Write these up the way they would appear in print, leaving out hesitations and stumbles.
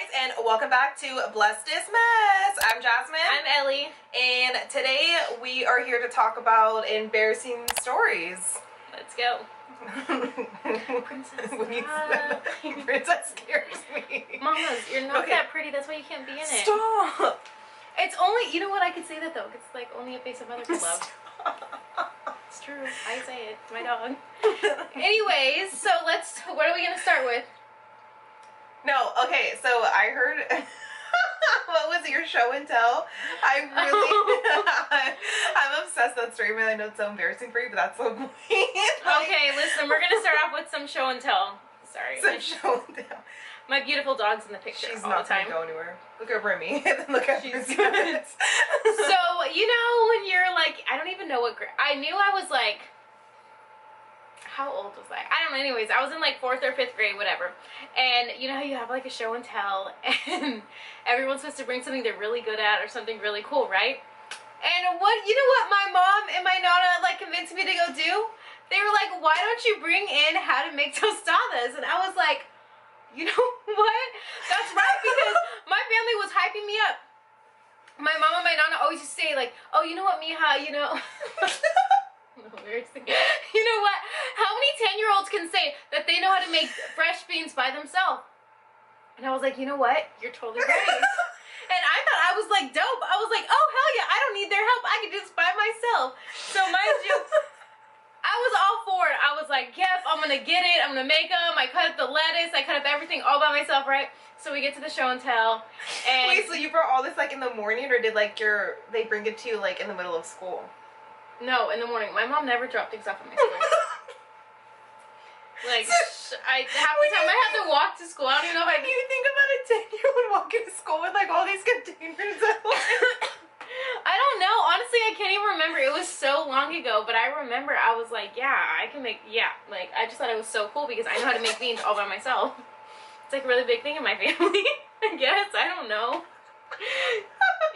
guys, and welcome back to Bless This Mess. I'm Jasmine. I'm Ellie. And today we are here to talk about embarrassing stories. Let's go. Princess. Princess scares me. Mamas, you're not that pretty. That's why you can't be in it. Stop. It's only, you know what, I could say that though. It's like only a face of mother could love. It's true. I say it. It's my dog. Anyways, so what are we going to start with? No, okay, so I heard, what was it, your show and tell? I'm obsessed with that story, man. I know it's so embarrassing for you, but that's so quaint. Okay, listen, we're going to start off with some show and tell. Sorry. Some show and tell. My beautiful dog's in the picture. She's all not the time. going to go anywhere. Look over at me, and then look at She's me. good. So, you know when you're like, I don't even know what grade, I knew I was like, how old was I? I don't know. Anyways, I was in like 4th or 5th grade, whatever. And you know how you have like a show and tell, and everyone's supposed to bring something they're really good at or something really cool, right? And you know what my mom and my nana like convinced me to go do? They were like, why don't you bring in how to make tostadas? And I was like, you know what? That's right, because my family was hyping me up. My mom and my nana always used to say like, oh, you know what, mija, you know. You know what? How many 10-year-olds can say that they know how to make fresh beans by themselves? And I was like, you know what? You're totally right. And I thought I was like dope. I was like, oh hell yeah, I don't need their help. I can do this by myself. So mind you, I was all for it. I was like, yep, I'm gonna get it. I'm gonna make them. I cut up the lettuce. I cut up everything all by myself, right? So we get to the show and tell. And wait, so you brought all this like in the morning, or did like they bring it to you like in the middle of school? No, in the morning. My mom never dropped things off at my school. Like, half the time I had to walk to school. I don't even know if I... Do you think about a 10-year-old walking to school with like all these containers at I don't know. Honestly, I can't even remember. It was so long ago, but I remember I was like, yeah, I can make, like, I just thought it was so cool because I know how to make beans all by myself. It's like a really big thing in my family, I guess. I don't know.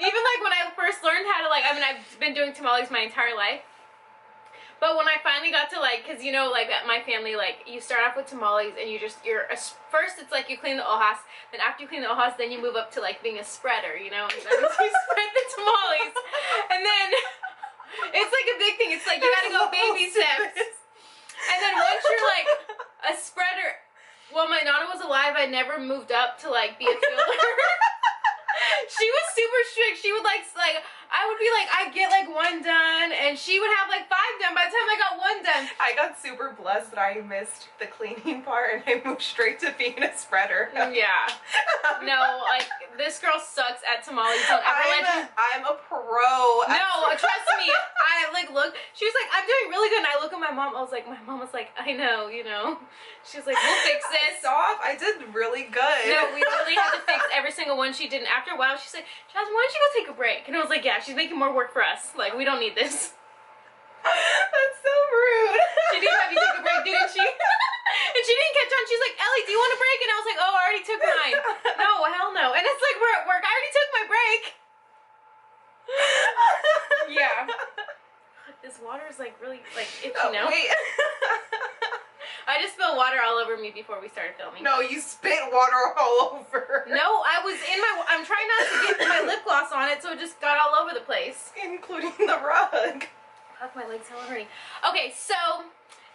Even like when I first learned how to like, I mean, I've been doing tamales my entire life. But when I finally got to like, cause you know, like at my family, like you start off with tamales and first it's like you clean the hojas, then after you clean the hojas, then you move up to like being a spreader, you know? And then you spread the tamales. And then it's like a big thing. It's like you gotta go baby steps. And then once you're like a spreader, well, my nana was alive, I never moved up to like be a filler. She was super strict. She would like I would be like, I get like 1 done, and she would have like 5 done by the time I got 1 done. I got super blessed that I missed the cleaning part and I moved straight to being a spreader. Yeah. No, like this girl sucks at tamales. Don't ever I'm a pro. No, trust me. I like look. She was like, I'm doing really good, and I look at my mom. My mom was like, I know, you know. She was like, we'll fix this. Stop. I did really good. No, we literally had to fix every single one she did. And after a while, she said, Jasmine, why don't you go take a break? And I was like, yeah, she's making more work for us. Like, we don't need this. That's so rude. She did have you take a break, didn't she? And she didn't catch on. She's like, Ellie, do you want a break? And I was like, oh, I already took mine. No, hell no. And it's like, we're at work. I already took my break. Yeah. This water is like really like itchy now. Wait. I just spilled water all over me before we started filming. No, you spit water all over. No, I'm trying not to get my lip gloss on it, so it just got all over the place. Including the rug. Fuck, my leg's hella hurting. Okay, so,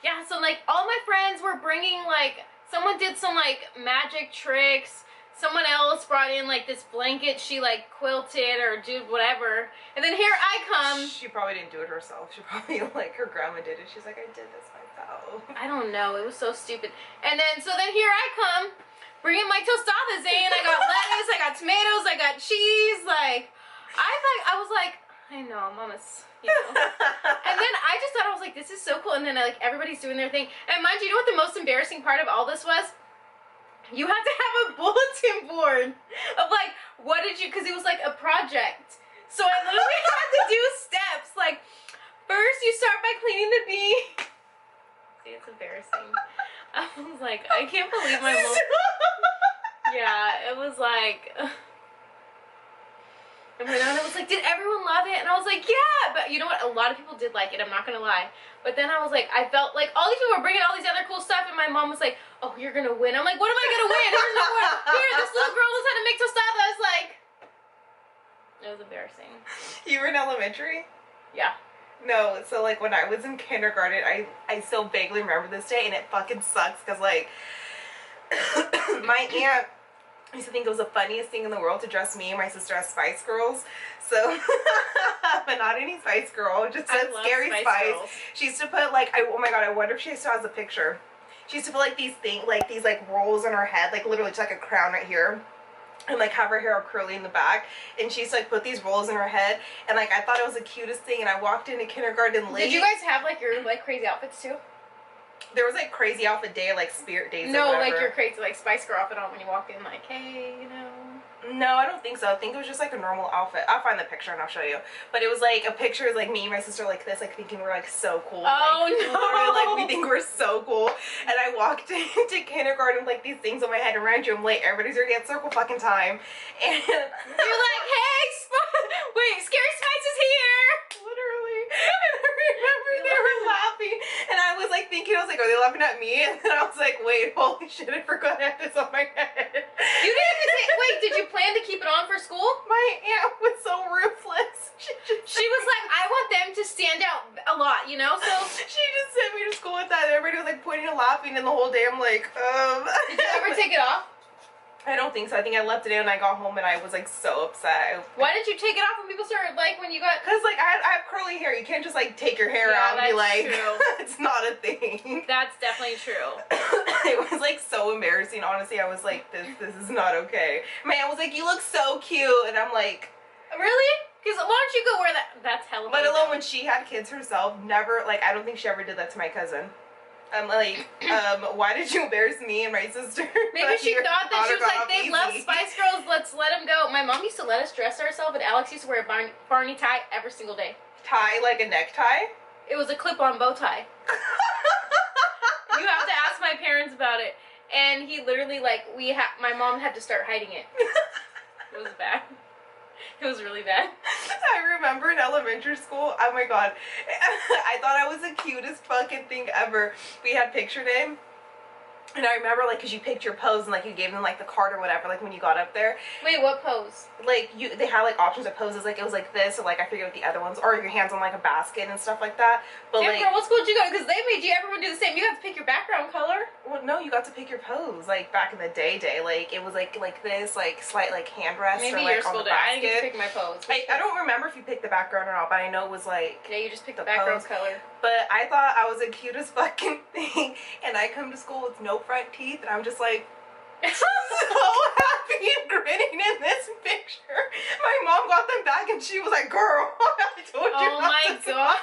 yeah, so like all my friends were bringing like, someone did some like magic tricks. Someone else brought in like this blanket she like quilted or did whatever. And then here I come. She probably didn't do it herself. She probably like her grandma did it. She's like, I did this myself. I don't know. It was so stupid. And then here I come bringing my tostadas in. I got lettuce, I got tomatoes, I got cheese. Like, I was like, I know, mama's, you know. And then I just thought, I was like, this is so cool. And then like everybody's doing their thing. And mind you, know what the most embarrassing part of all this was? You had to have a bulletin board of like, because it was like a project. So I literally had to do steps. Like, first you start by cleaning the bean. See, it's embarrassing. I was like, I can't believe my mom. Yeah, it was like. And my nana was like, did everyone love it? And I was like, yeah. But you know what? A lot of people did like it. I'm not going to lie. But then I was like, I felt like all these people were bringing all these other cool stuff. And my mom was like, oh, you're going to win. I'm like, what am I going to win? There's no one. Here, this little girl knows how to make embarrassing. You were in elementary? Yeah. No, so like when I was in kindergarten, I still vaguely remember this day, and it fucking sucks because like my aunt used to think it was the funniest thing in the world to dress me and my sister as Spice Girls. So, but not any Spice Girl, just a scary Spice. She used to put like, oh my god, I wonder if she still has a picture. She used to put like these rolls on her head, like literally just like a crown right here. And like have her hair all curly in the back, and she used to like put these rolls in her head, and like I thought it was the cutest thing. And I walked into kindergarten late. Did you guys have like your like crazy outfits too? There was like crazy outfit day, like spirit days. No, or like your crazy like Spice Girl outfit on when you walked in, like, hey, you know. No, I don't think so. I think it was just like a normal outfit. I'll find the picture and I'll show you. But it was like a picture of like me and my sister like this, like thinking we're like so cool. Oh like, no! Literally, like we think we're so cool. And I walked into kindergarten with like these things on my head and ran you. I'm late. Everybody's already at circle fucking time. And you're like, hey, wait, Scary Spice is here. Literally. And I remember they were laughing, and I was like thinking, I was like, are they laughing at me? And then I was like, wait, holy shit, I forgot I had this on my head. You didn't even say, wait, did you plan to keep it on for school? My aunt was so ruthless. She was like, I want them to stand out a lot, you know? So she just sent me to school with that, and everybody was like pointing and laughing, and the whole day I'm like, Did you ever take it off? I don't think so. I think I left it in and I got home and I was like so upset. Why did you take it off when people started like when you got? Cause like I have curly hair. You can't just like take your hair out and be like, true. It's not a thing. That's definitely true. It was like so embarrassing. Honestly, I was like, this is not okay. My aunt was like, you look so cute, and I'm like, really? Because why don't you go wear that? That's hella. Let alone when she had kids herself. Never like I don't think she ever did that to my cousin. I'm like, why did you embarrass me and my sister? Maybe she thought that she was like, they love Spice Girls, let's let them go. My mom used to let us dress ourselves, and Alex used to wear a Barney tie every single day. Tie, like a necktie? It was a clip-on bow tie. You have to ask my parents about it. And he literally, like, my mom had to start hiding it. It was bad. It was really bad. I remember in elementary school, oh my god, I thought I was the cutest fucking thing ever. We had picture day, and I remember like, cause you picked your pose and like you gave them like the card or whatever, like when you got up there. Wait, what pose? Like they had like options of poses, like it was like this, or like I forget what the other ones, or your hands on like a basket and stuff like that. But yeah, like, girl, what school did you go to? Because they made everyone do the same. You have to pick your background color. Well, no, you got to pick your pose. Like back in the day, like it was like this, like slight like hand rest. Maybe or, like, your school did. I didn't get to pick my pose. I don't remember if you picked the background or not, but I know it was like. Yeah, you just picked the background color. But I thought I was the cutest fucking thing, and I come to school with no front teeth, and I'm just like so happy and grinning in this picture. My mom got them back, and she was like, "Girl, I told you." Oh my god.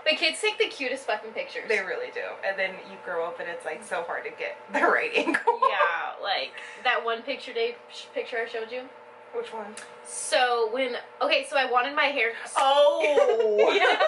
But kids take the cutest fucking pictures. They really do. And then you grow up and it's like so hard to get the right angle. Yeah, like that one picture I showed you. Which one? So so I wanted my hair. Oh. Yeah.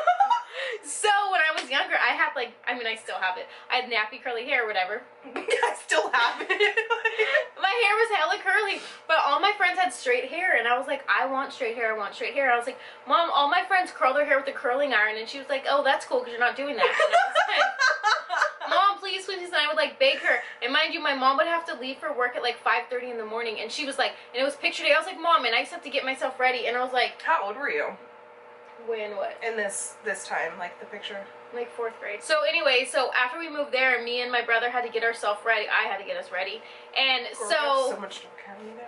So when I was younger, I had like, I mean, I still have it. I had nappy curly hair or whatever. I still have it. My hair was hella curly, but all my friends had straight hair, and I was like, I want straight hair, I want straight hair. I was like, Mom, all my friends curl their hair with a curling iron, and she was like, oh, that's cool, because you're not doing that. And I was like, Mom, please, please, and I would like beg her. And mind you, my mom would have to leave for work at like 5:30 in the morning, and she was like, and it was picture day. I was like, Mom, and I just have to get myself ready, and I was like, how old were you? When what? In this time, like the picture. Like 4th grade. So anyway, so after we moved there, me and my brother had to get ourselves ready. I had to get us ready. And Girl, so much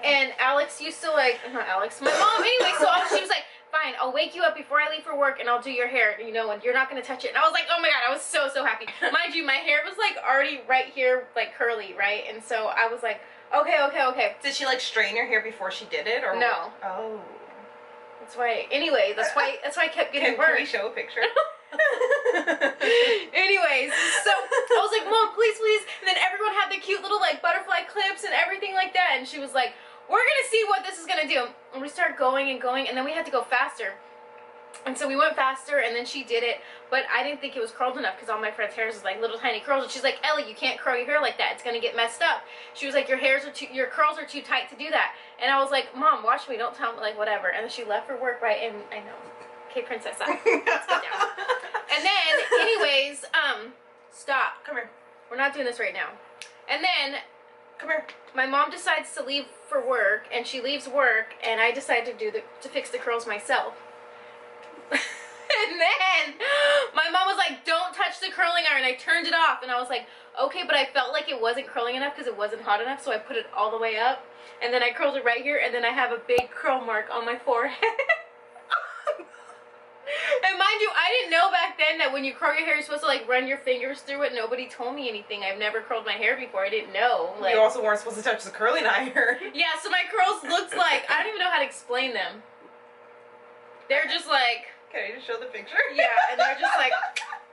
and Alex used to like, not Alex, my mom anyway, so she was like, fine, I'll wake you up before I leave for work and I'll do your hair, you know, and you're not going to touch it. And I was like, oh my god, I was so happy. Mind you, my hair was like already right here, like curly, right? And so I was like, okay. Did she like straighten her hair before she did it, or no? Oh. That's why. Anyway, that's why I kept getting burnt. Can we show a picture? Anyways, so I was like, Mom, please. And then everyone had the cute little like butterfly clips and everything like that. And she was like, we're gonna see what this is gonna do. And we started going, and then we had to go faster. And so we went faster, and then she did it, but I didn't think it was curled enough because all my friends' hairs is like little tiny curls. And she's like, Ellie, you can't curl your hair like that. It's gonna get messed up. She was like, your curls are too tight to do that. And I was like, Mom, watch me. Don't tell me, like whatever. And then she left for work, right? And I know, okay, princessa, let's get down. And then, anyways, stop. Come here. We're not doing this right now. And then Come here. My mom decides to leave for work, and she leaves work, and I decide to fix the curls myself. And then my mom was like, don't touch the curling iron. I turned it off, and I was like, okay, but I felt like it wasn't curling enough because it wasn't hot enough, so I put it all the way up, and then I curled it right here, and then I have a big curl mark on my forehead. And mind you, I didn't know back then that when you curl your hair, you're supposed to like run your fingers through it. Nobody told me anything. I've never curled my hair before. I didn't know. Like, you also weren't supposed to touch the curling iron. yeah, so my curls looked like, I don't even know how to explain them. They're just like... Can I just show the picture? Yeah, and they're just like,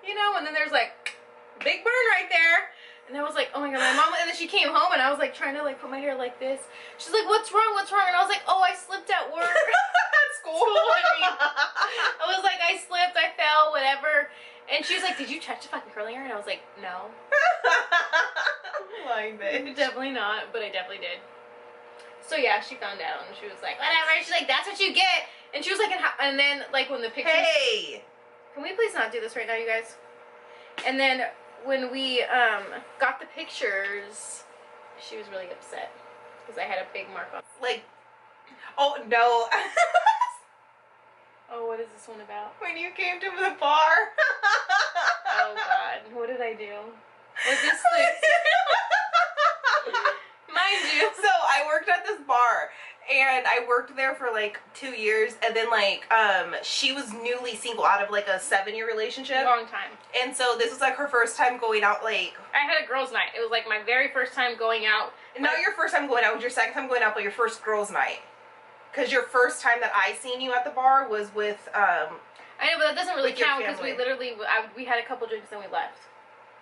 you know, and then there's like, big burn right there. And I was like, oh my god, my mom, and then she came home and I was like trying to like put my hair like this. She's like, what's wrong, what's wrong? And I was like, oh, I slipped at work. At school? I was like, I slipped, I fell, whatever. And she was like, did you touch the fucking curling iron? And I was like, no. Lying bitch. Definitely not, but I definitely did. So yeah, she found out and she was like, whatever. She's like, that's what you get. And she was like, and then like when the pictures. Hey! Can we please not do this right now, you guys? And then when we got the pictures, she was really upset because I had a big mark on. Like, oh no. Oh, what is this one about? When you came to the bar. Oh god, what did I do? Was this thing? Mind you. So I worked at this bar, and I worked there for like 2 years, and then like she was newly single out of like a 7-year relationship. Long time. And so this was like her first time going out. Like, I had a girls' night. It was like my very first time going out. not your first time going out, it was your second time going out, but your first girls' night. Because your first time that I seen you at the bar was with I know, but that doesn't really with your count because we family. literally we had a couple drinks and we left,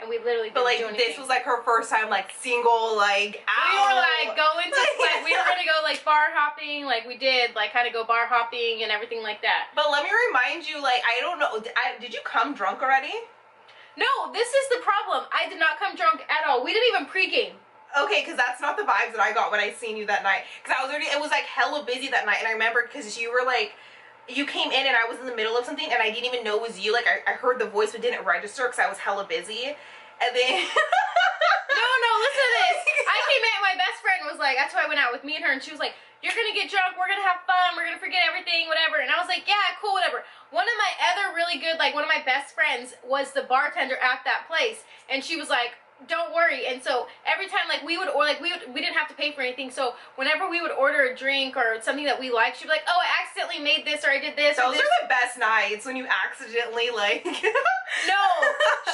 and we literally didn't But like do anything. this was like her first time like single, like out. We were like going to like we were gonna go like bar hopping, like we did like kind of go bar hopping and everything like that. But let me remind you, like, I don't know, did you come drunk already? No, this is the problem. I did not come drunk at all. We didn't even pregame. Okay, because that's not the vibes that I got when I seen you that night. Because I was already, it was like hella busy that night, and I remember because you were like, you came in and I was in the middle of something and I didn't even know it was you. Like I heard the voice but didn't register because I was hella busy. And then No, listen to this. I came in, my best friend was like, that's why I went out with me and her, and she was like, you're gonna get drunk, we're gonna have fun, we're gonna forget everything, whatever. And I was like, yeah, cool, whatever. One of my other really good, like one of my best friends was the bartender at that place, and she was like, don't worry. And so every time like we would, or like we didn't have to pay for anything, so whenever we would order a drink or something that we liked, she'd be like, oh, I accidentally made this or I did this. those are the best nights when you accidentally like No,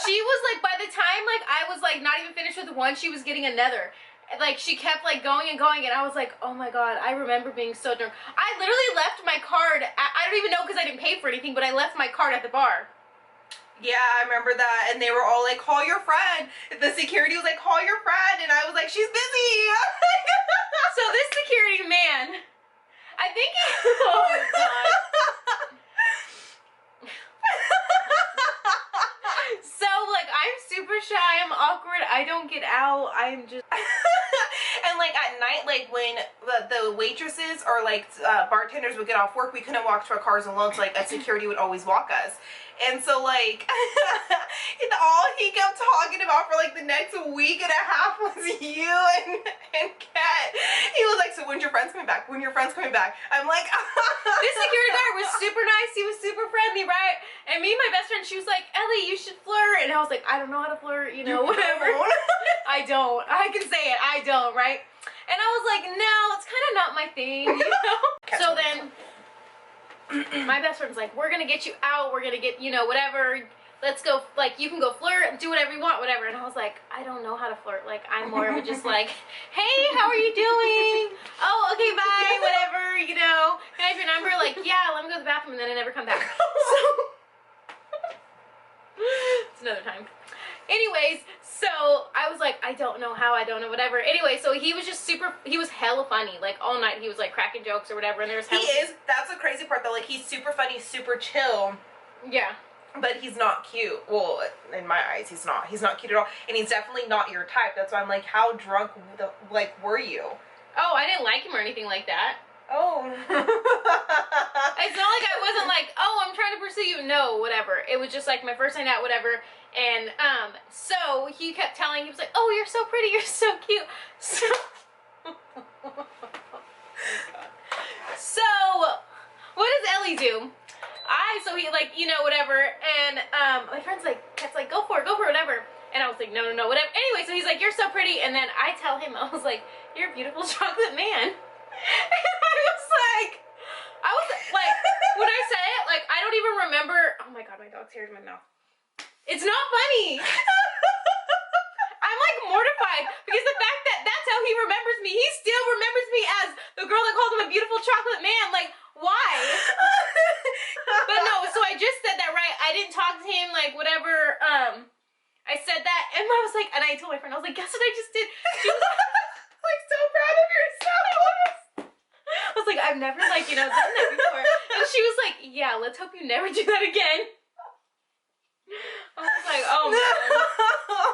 she was like, by the time like I was like not even finished with one, she was getting another. Like she kept like going and going, and I was like, oh my god, I remember being so drunk. I literally left my card I don't even know because I didn't pay for anything, but I left my card at the bar. Yeah, I remember that. And they were all like, call your friend. The security was like, call your friend. And I was like, she's busy. So this security man, I think he, oh my god. So like I'm super shy, I'm awkward, I don't get out, I'm just And like at night, like when the waitresses or like bartenders would get off work, we couldn't walk to our cars alone, so like a security would always walk us. And so like all he kept talking about for like the next week and a half was you and Kat. He was like, so when's your friends coming back? When your friends coming back? I'm like this security guard was super nice, he was super friendly, right? And me and my best friend, she was like, Ellie, you should flirt. And I was like, I don't know how to flirt, you know, whatever. I don't. I can say it, I don't, right? And I was like, no, it's kind of not my thing, you know? So then my best friend's like, we're gonna get you out, we're gonna get, you know, whatever, let's go, like, you can go flirt, do whatever you want, whatever. And I was like, I don't know how to flirt. Like, I'm more of a just like, hey, how are you doing? Oh, okay, bye, whatever, you know. Can I have your number? Like, yeah, let me go to the bathroom, and then I never come back. So, it's another time. Anyways, so I was like, I don't know how, I don't know, whatever. Anyway, so he was just super, he was hella funny. Like, all night he was like cracking jokes or whatever, and there was hella... He is, that's the crazy part though, like he's super funny, super chill. Yeah. But he's not cute. Well, in my eyes, he's not. He's not cute at all. And he's definitely not your type. That's why I'm like, how drunk, were you? Oh, I didn't like him or anything like that. Oh. It's not like I wasn't like, oh, I'm trying to pursue you. No, whatever. It was just like my first night out, whatever. And so he kept telling, he was like, oh, you're so pretty, you're so cute. So, so what does Ellie do? So he like, you know, whatever. And my friend's like, Kat's like, go for it, whatever. And I was like, no, whatever. Anyway, so he's like, you're so pretty. And then I tell him, I was like, you're a beautiful chocolate man. And I was like, when I say it, like, I don't even remember. Oh my God, my dog's hair in my mouth. It's not funny. I'm like mortified because the fact that that's how he remembers me. He still remembers me as the girl that called him a beautiful chocolate man. Like, why? But no, so I just said that right. I didn't talk to him, like, whatever. I said that, and I was like, and I told my friend, I was like, guess what I just did? She was like so proud of yourself. I was like, I've never, like, you know, done that before. And she was like, yeah, let's hope you never do that again. I was like, oh man.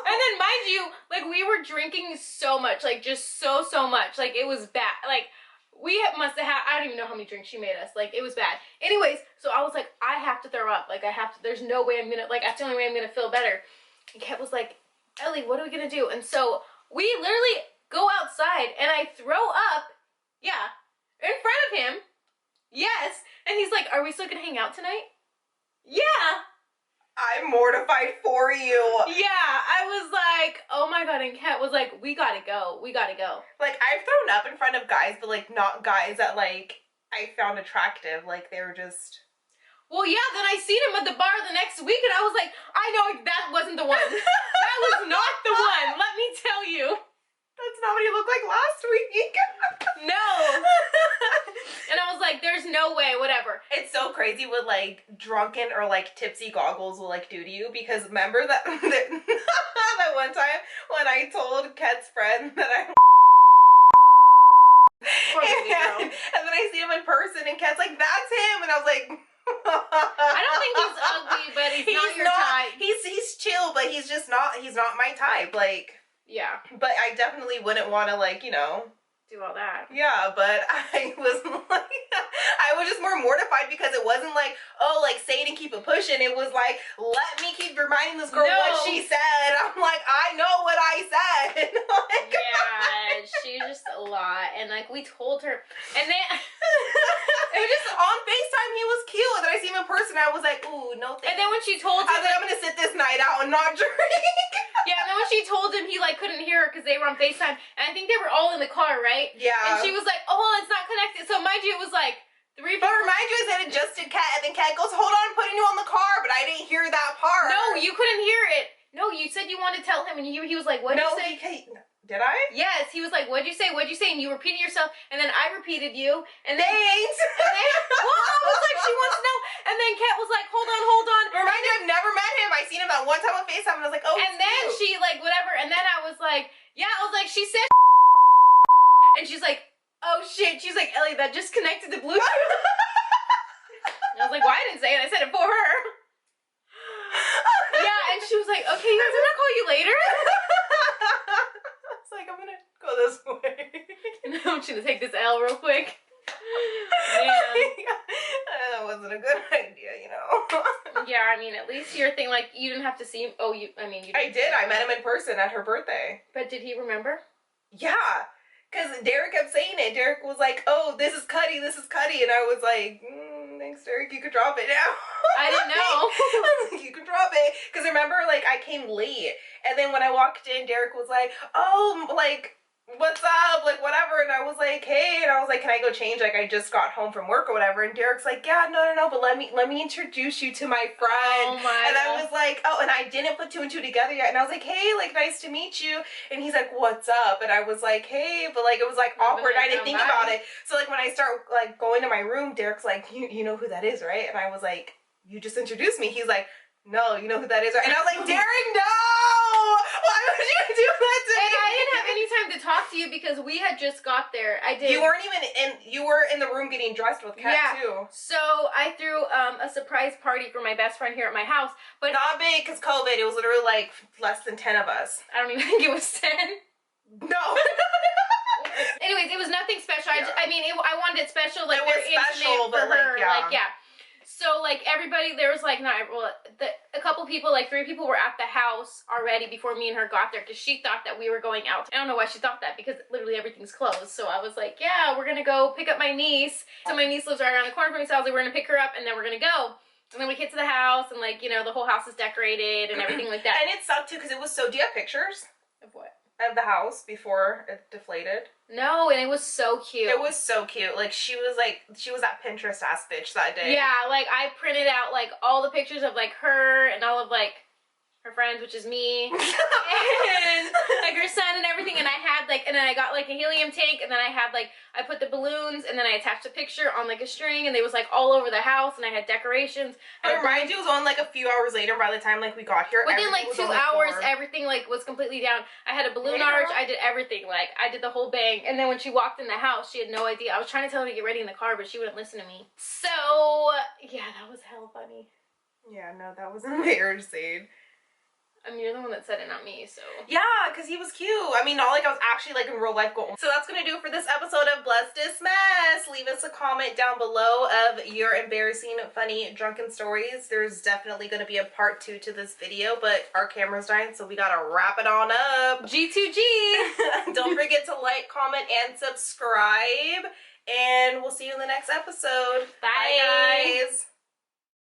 And then mind you, like, we were drinking so much, like, just so much. Like, it was bad. Like, we must have had, I don't even know how many drinks she made us. Like, it was bad. Anyways, so I was like, I have to throw up. Like, I have to, there's no way I'm gonna, like, that's the only way I'm gonna feel better. And Kat was like, Ellie, what are we gonna do? And so we literally go outside and I throw up, yeah, in front of him. Yes. And he's like, are we still gonna hang out tonight? Yeah. I'm mortified for you. Yeah, I was like, oh my God. And Kat was like, we gotta go. Like, I've thrown up in front of guys, but like not guys that like I found attractive. Like they were just... Well, yeah, then I seen him at the bar the next week and I was like, I know that wasn't the one. That was not the one, let me tell you. That's not what he looked like last week. No. And I was like, there's no way, whatever. It's so crazy what like drunken or like tipsy goggles will like do to you, because remember that that one time when I told Kat's friend that I and then I see him in person and Kat's like, that's him, and I was like, I don't think he's ugly, but he's not your type. He's chill, but he's not my type. Like, yeah. But I definitely wouldn't want to, like, you know, do all that. Yeah, but I was like, I was just more mortified because it wasn't like, oh, like, say it and keep it pushing. It was like, let me keep reminding this girl what she said. I'm like, I know what I said. Like, yeah, she's just a lot. And, like, we told her. And then... it was just on FaceTime, he was cute. And then I see him in person, I was like, ooh, no thanks. And then when she told him... I was like, I'm going to sit this night out and not drink. Yeah, and then when she told him, he, like, couldn't hear her because they were on FaceTime. And I think they were all in the car, right? Yeah. And she was like, oh, well, it's not connected. So, mind you, it was like 3 people. But remind you, I said it just did Kat, and then Kat goes, hold on, I'm putting you on the car, but I didn't hear that part. No, you couldn't hear it. No, you said you wanted to tell him, and he was like, what'd you say? Did I? Yes, he was like, what'd you say? And you repeated yourself, and then I repeated you, and then... Thanks! And then, well, I was like, she wants to know. And then Kat was like, hold on. Remind you, I've never met him. I seen him that one time on FaceTime, and I was like, oh, and then cute. she, like, whatever, and then I was like, yeah, I was like, she said and she's like, oh, shit. She's like, Ellie, that just connected to Bluetooth. And I was like, well, I didn't say it. I said it for her. Yeah, and she was like, okay, guys, I'm gonna call you later. It's like, I'm gonna go this way. I'm just gonna take this L real quick. That wasn't a good idea, you know. Yeah, I mean, at least your thing, like, you didn't have to see him. Oh, you didn't. I did. I met him in person at her birthday. But did he remember? Yeah, because Derek kept saying it. Derek was like, oh, this is Cuddy. And I was like, thanks, Derek, you could drop it now. I didn't know. I was like, you can drop it. Because remember, like, I came late. And then when I walked in, Derek was like, oh, like, what's up? Like, whatever. And I was like, hey. And I was like, can I go change? Like, I just got home from work or whatever. And Derek's like, yeah, no. But let me introduce you to my friend. Oh, my And God. I was like, oh, and I didn't put two and two together yet. And I was like, hey, like, nice to meet you. And he's like, what's up? And I was like, hey. But, like, it was, like, awkward. I didn't think about it. So, like, when I start, like, going to my room, Derek's like, you know who that is, right? And I was like, you just introduced me. He's like, no, you know who that is, right? And I was like, Derek, no! Why would you do that to me? And I didn't have any time to talk to you because we had just got there. I did. You weren't even you were in the room getting dressed with Kat, too. So I threw a surprise party for my best friend here at my house. But not big because COVID. It was literally like less than 10 of us. I don't even think it was 10. No. Anyways, it was nothing special. I I mean, I wanted it special. Like, it was very special, intimate but for her. yeah. Like, yeah. So, like, everybody, there was, like, a couple people, like, 3 people were at the house already before me and her got there, because she thought that we were going out. I don't know why she thought that, because literally everything's closed. So I was like, yeah, we're gonna go pick up my niece. So my niece lives right around the corner from me, so I was like, we're gonna pick her up, and then we're gonna go. And then we get to the house, and, like, you know, the whole house is decorated and everything like that. And it sucked, too, because it was so... Do you have pictures? Of what? Of the house before it deflated. No, and it was so cute. It was so cute. Like, she was that Pinterest ass bitch that day. Yeah, like, I printed out, like, all the pictures of, like, her and all of, like, her friends, which is me, and, like, her son and everything, and I had, like, and then I got, like, a helium tank, and then I had, like, I put the balloons, and then I attached a picture on, like, a string, and they was, like, all over the house, and I had decorations. I remind you, it was on, like, a few hours later by the time, like, we got here. Within, like, 2 hours, everything, like, was completely down. I had a balloon arch, I did everything, like, I did the whole bang, and then when she walked in the house, she had no idea. I was trying to tell her to get ready in the car, but she wouldn't listen to me. So, yeah, that was hell funny. Yeah, no, that was embarrassing. I mean, you're the one that said it, not me, so. Yeah, because he was cute. I mean, not like I was actually, like, in real life going. So that's going to do it for this episode of Bless This Mess. Leave us a comment down below of your embarrassing, funny, drunken stories. There's definitely going to be a part 2 to this video, but our camera's dying, so we got to wrap it on up. G2G! Don't forget to like, comment, and subscribe. And we'll see you in the next episode. Bye guys.